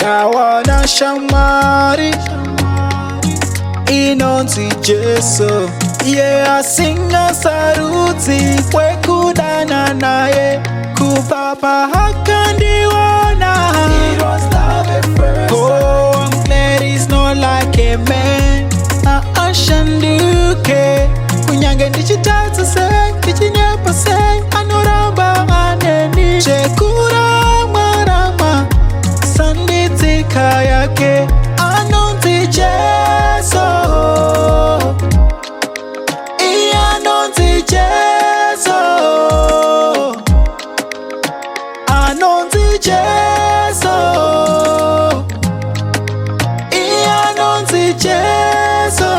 Kawana shamari inonzi Jesu. Yeah, singa saruti kwekudana naye kupapa hakandiwana. Oh, I'm glad he's not like a man. Ashanduke kunyange ndichitatu se kichinyepa se anoramba aneni chekura rama sanditika yake anonti Jesu. Anonti Jesu. Anonti Jesu. Anonti Jesu.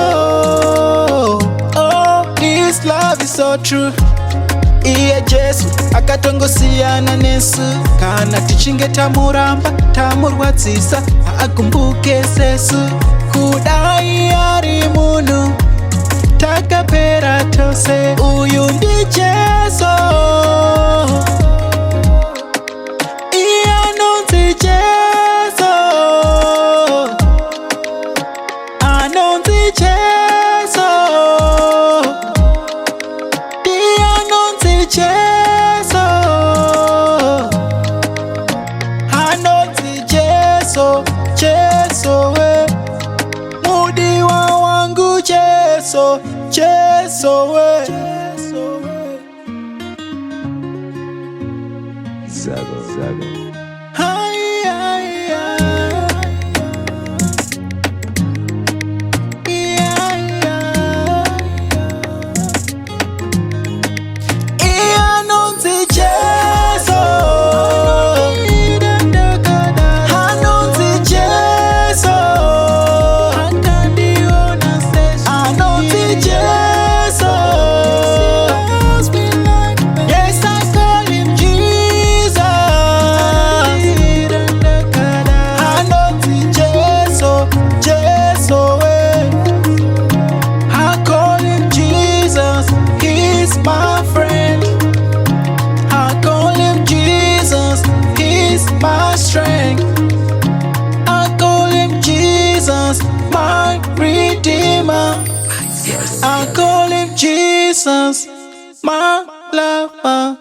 Oh, this love is so true. Iye Jesu akatongosiyana nesu kana tichinge tamuramba tamurwadzisa akumbuke sesu kudai ari munhu takapera tose. Uyu ndi Jesu. Anonzi Jesu. Anonzi Jesu. Anonzi Jesu. Anonzi Jesu. Jesu we mudiwa wangu Jesu. Jesu we. Zago. Ay, ay, ay. Anonzi Jesu. Anonzi Jesu. Anonzi Jesu. Yes, I call him Jesus. Anonzi Jesu. Jesu we. I call him Jesus. He's my friend. I call him Jesus. He's my strength. I call him Jesus, my Redeemer. I call him Jesus, my lover.